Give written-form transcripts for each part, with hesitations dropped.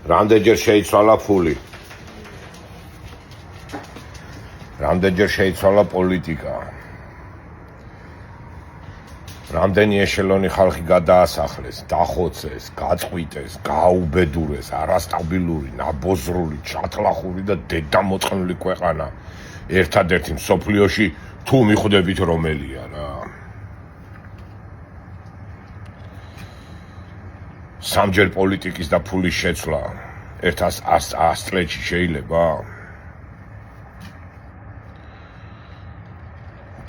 რამდენჯერ შეიცვალა ფული, რამდენჯერ შეიცვალა პოლიტიკა, რამდენი ეშელონი ხალხი გადაასახლეს, დახოცეს, გაწყვიტეს, გააუბედურეს, არასტაბილური, ნაბოზრული, ჩათლახური და დედამოწყნული ქვეყანა ერთადერთი მსოფლიოში თუ მიხვდებით რომელია რა. სამჯერ პოლიტიკის და ფულის შეცვლა 1100 წლებში შეიძლება?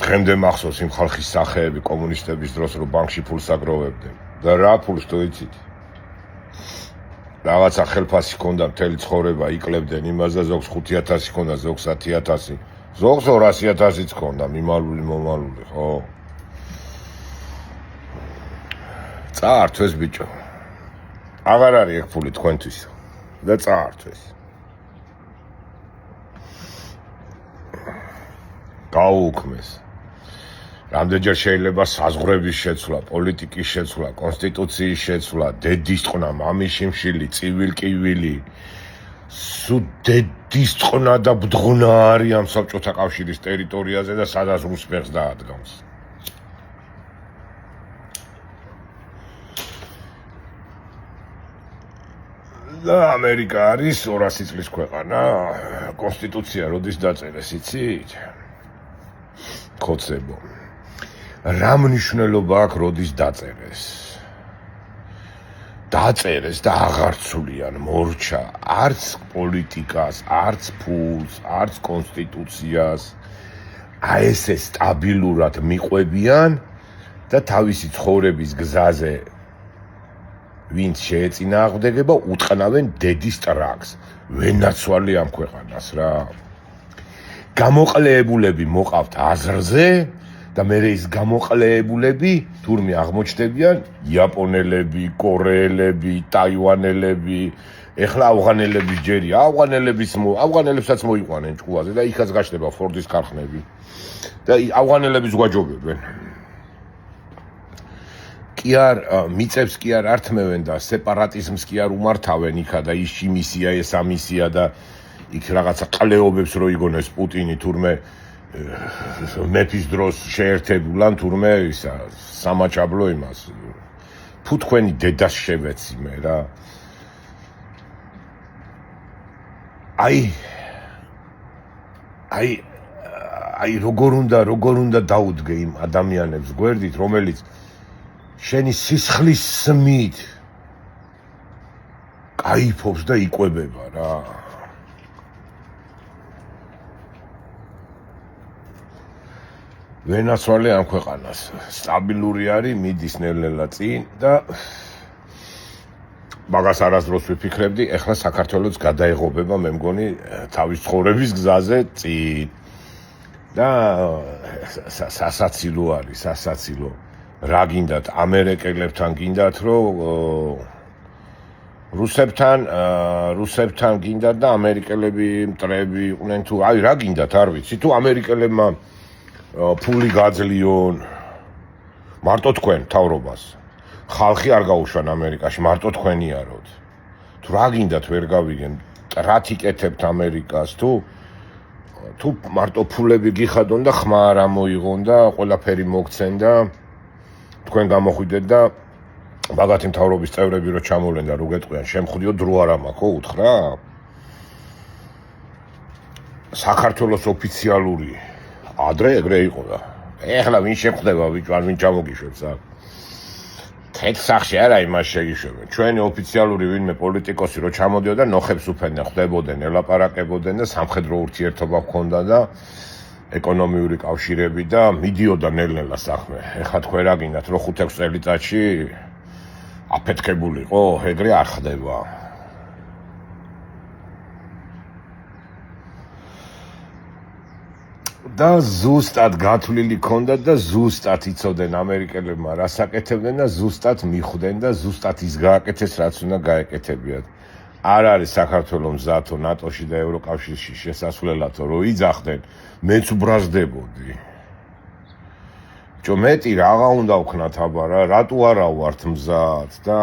დღემდე მახსოვს იმ ხალხის სახეები კომუნისტების დროს, რომ ბანკში ფულს აგროვებდნენ. და რა ფულს თუ იცით? რაღაცა ხელფასი ჰქონდა მთელი ცხოვრება, იკლებდნენ იმას და ზოგს 5,000 ჰქონდა, ზოგს 10,000, ზოგს 200,000-იც ჰქონდა, მიმალული, მომალული, ხო? წაართვეს ბიჭო. აღარ არის ეგ ფული თქვენთვის და წაართვეს. გაუუქმეს. რამდენჯერ შეიძლება საზღვრების შეცვლა, პოლიტიკის შეცვლა, კონსტიტუციის შეცვლა, დედის წყნა, მამის შიმშილი, წივილ-კივილი. სულ დედის წყნა და ბრძღნა არის ამ საბჭოთა კავშირის ტერიტორიაზე და სადაც რუს ფეხს დაადგავს. და ამერიკა არის 200 წლის ქვეყანა, კონსტიტუცია როდის დაწერეს, იცით? ხოცებო. რა მნიშვნელობა აქვს როდის დაწერეს? დაწერეს და აღარ ცვლიან მორჩა არც პოლიტიკას, არც ფულს, არც კონსტიტუციას. აი ესე სტაბილურად მიყვებიან და თავისი ცხოვრების გზაზე ვინც შეეწინააღმდეგება უტყნავენ დედის ტრაქს. ვენაცვალე ამ ქვეყანას რა. გამოყლეებულები მოყავთ აზრზე და მე ის გამოყლეებულები თურმე აღმოჩნდებიან იაპონელები, კორეელები, ტაივანელები, ეხლა ავღანელების ჯერია, ავღანელებსაც მოიყვანენ ჭკუაზე და იქაც გაჩნდება ფორდის ქარხნები და ავღანელების გვაჯობებენ. კი არ მიწებს კი არ ართმევენ და სეპარატიზმს კი არ უმართავენ იქა და ის იმისია, ეს ამისია და იქ რაღაცა ყლეობებს რო იგონეს პუტინი თურმე მეფის დროს შეერთებულან თურმე ისა სამაჩაბლო იმას თუ თქვენი დედას შევეცი მე რა აი როგორ უნდა დაუდგე იმ ადამიანებს გვერდით რომელიც შენი სისხლის სმით კაიფობს და იკვებება რა ვენაცვალე ამ ქვეყანას სტაბილური არის მიდის ნელ-ნელა წინ და მაგას არასდროს ვიფიქრებდი ეხლა საქართველოს გადაეღობება მე მგონი თავის ცხოვრების გზაზე წინ და სასაცილო არის სასაცილო რა გინდათ ამერიკელებთან გინდათ რომ რუსებთან გინდათ და ამერიკელები მტრები იყვნენ თუ აი რა გინდათ არ ვიცი თუ ამერიკელებმა ფული გაძლიონ მარტო თქვენ თავრობას ხალხი არ გაუშვან ამერიკაში მარტო თქვენი აროთ თუ რა გინდათ ვერ გავიგენ რა თიკეთებთ ამერიკას თუ მარტო ფულები გიხადონ და ხმა არ ამოიღონ და ყველაფერი მოგცენ და თქვენ გამოხვიდეთ და ბაგათი მთავრობის წევრები რო ჩამოვლენ და რო გეტყვიან შემხვდიო დრო არ მაქვს ხო უთხრა საქართველოს ოფიციალური ადრე ეგრე იყო და ეხლა ვინ შეხვდება ბიჭო არ ვინ ჩამოგიშვებს აქ თეთრ სახში არა იმას შეგიშვებენ ჩვენი ოფიციალური ვინმე პოლიტიკოსი რო ჩამოდიოდა და ნოხებს უფენდნენ ხვდებოდნენ ელაპარაკებოდნენ და სამხედრო ურთიერთობა ჰქონდა და ეკონომიური კავშირები და მიდიოდა ნელ-ნელა საქმე ეხლა თქვენ რა გინდათ რომ 5-6 წელიწადში აფეთქებულიყო ეგრე არ ხდება და ზუსტად გათვლილი ქონდათ და ზუსტად იცოდნენ ამერიკელებმა რას აკეთებდნენ და ზუსტად მიხვდნენ და ზუსტად ის გააკეთეს რაც უნდა გაეკეთებიათ არ არის საქართველოს მზათო ნატოში და ევროკავშირში შესასვლელათო რომ იძახდნენ მეც უბრაზდებოდი ბიჭო მეტი რაღა უნდა ვქნათ აბა რა რატო არა ვართ მზად და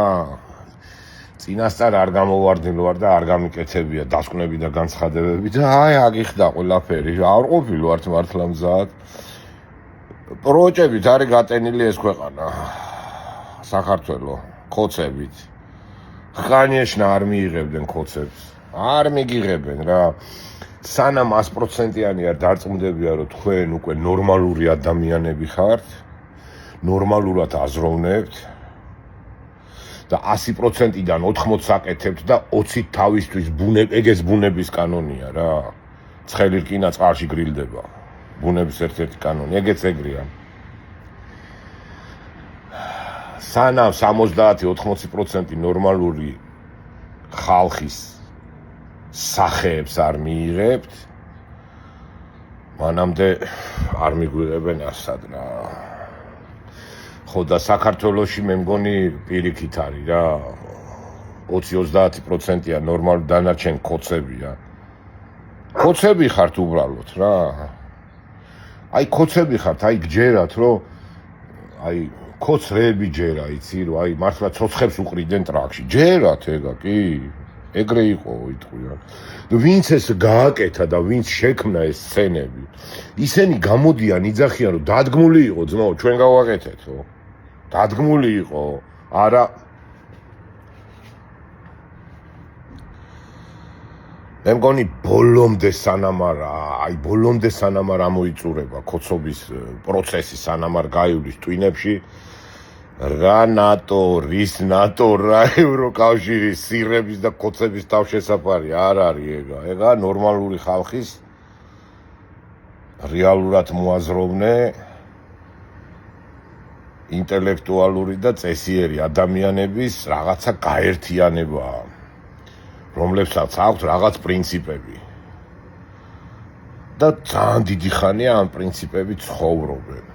წინასწარ არ გამოვარდნილ ვარ და არ გამიკეთებია დასკვნები და განცხადებები და აი აგიხდა ყველაფერი არ ყოფილი ვართ მართლა მზად პროჭებით არის გატენილი ეს ქვეყანა საქართველო კოცებით ხანიშნა არ მიიღებდნენ კოცებს არ მიგიღებენ რა სანამ 100%-იანი არ დარწმუნდებია რომ თქვენ უკვე ნორმალური ადამიანები ხართ ნორმალურად აზროვნებთ და 100%-დან 80 აკეთებთ და 20 თავისთვის ეგეც ბუნების კანონია რა ცხელი რკინა წყალში გრილდება ბუნების ერთ-ერთი კანონი ეგეც ეგრეა სანამ 70-80% ნორმალური ხალხის სახეებს არ მიიღებთ მანამდე არ მიგვიღებენ ასად რა ხო და საქართველოში მე მგონი პირიქით არის რა 20-30%-ია ნორმალ დანარჩენ კოცებია კოცები ხართ უბრალოდ რა აი კოცები ხართ აი გჯერათ რომ აი კოცრები ჯერა იცი რომ აი მართლა ცოცხებს უყრიდნენ ტრაქში ჯერათ ეგა კი ეგრე იყო იტყვია ვინც ეს გააკეთა და ვინც შექმნა ეს სცენები ისინი გამოდიან იძახიან რომ დადგმული იყო ძმაო ჩვენ გავაკეთეთო დადგმული იყო არა მე მგონი ბოლომდე სანამ არ ამოიწურება კოცობის პროცესი სანამ არ გაივლის ტვინებში რა ნატო რის ნატო რა ევროკავშირის სირების და კოცების თავშესაფარი არ არის ეგა ნორმალური ხალხის რეალურად მოაზროვნე ინტელექტუალური და წესიერი ადამიანების რაღაცა გაერთიანებაა რომლებსაც აქვთ რაღაც პრინციპები და ძალიან დიდი ხანია ამ პრინციპებით ცხოვრობენ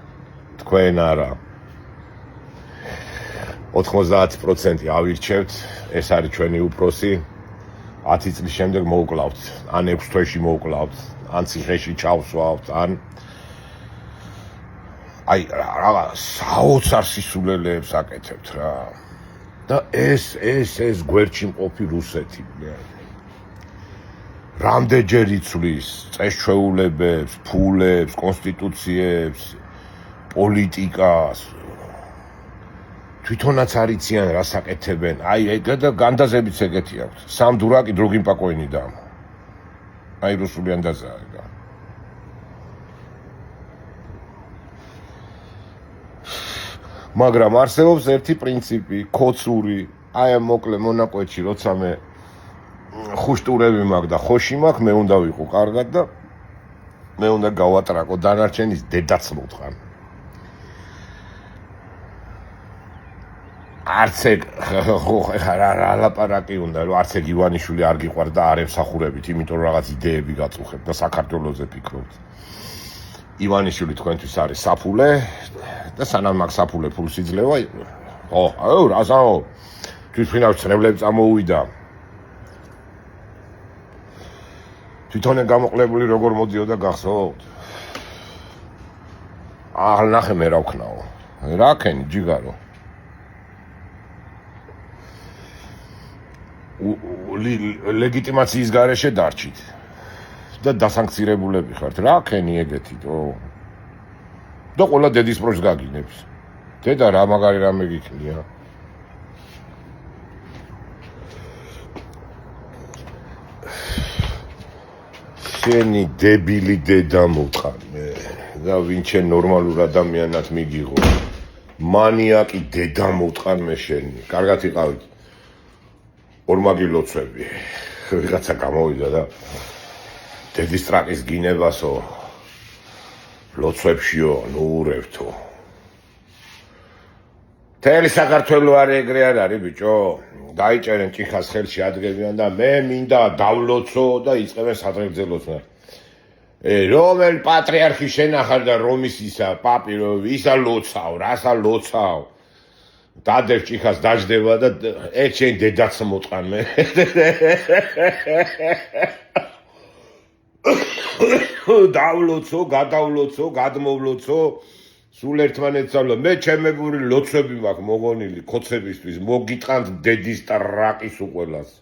თქვენ არა 90% ავირჩევთ ეს არის ჩვენი უფროსი 10 წლის შემდეგ მოუკლავთ ან 6 თვეში მოუკლავთ ან ციხეში ჩავსვავთ ან აი რა საოცარ სისულელეებს აკეთებთ რა და ეს გვერდში მყოფი რუსეთი რამდენჯერ იცვლის წესჩვეულებებს ფულებს კონსტიტუციებს პოლიტიკას თვითონაც არიციან რას აკეთებენ აი და განდაზებიც ეგეთი აქვს სამ დურაკი დრუგიმ პაკოინი და აი რუსული ანდაზაა ეგა მაგრამ არსებობს ერთი პრინციპი კოცური აი ამ მოკლე მონაკვეთში როცა მე ხუშტურები მაქვს და ხოში მაქვს მე უნდა ვიყო კარგად და მე უნდა გავატრაკო დანარჩენის დედაც მოვთხან არც ეგ რა ლაპარაკი უნდა რომ არც ეგ ივანიშვილი არ გიყვარს და არ ემსახურებით იმიტომ რომ რაღაც იდეები გაწუხებთ და საქართველოზე ფიქრობთ ივანიშვილი თქვენთვის არის საფულე და სანამ მაგ საფულე ფულს იძლევა აუ რაზაო თვითმფრინავ ცნებლები წამოუვიდა თვითონ გამოკლებული როგორ მოდიოდა გახსოვთ აღარ ნახე მე რა ვქნაო რა ქენი ჯიგარო ლეგიტიმაციის გარეშე დარჩით და დასანქცირებულები ხართ რა ქენი ეგეთითო და ყველა დედის პროჯს გაგინებს დედა რა მაგარი რამე გიქნია შენი დებილი დედა მოვყანე და ვინჩე ნორმალურ ადამიანად მიგიღო მანიაკი დედა მოვყანე შენი კარგად იყავით ორმაგი ლოცვები ვიღაცა გამოვიდა და დედის ტრაკის გინებასო ლოცვებშიო ნუურევთო თელი საქართველო არის ეგრე არ არის ბიჭო დაიჭერენ ჭიხას ხელში ადგებიან და მე მინდა დავლოცო და იწყებენ სადღეგრძე ლოცვა რომელ პატრიარქი შენახარ და რომის ისა პაპი ისა ლოცავ რასა ლოცავ დადევ ჭიხას დაждდება და ერთ შენ დედაც მოტყან მე დავლოცო გადავლოცო გადმოვლოცო სულ ერთმანეთს ავლა მე ჩემებური ლოცვები მაქვს მოგონილი ქოცებისთვის მოგიტყანთ დედის და რაყის უყველას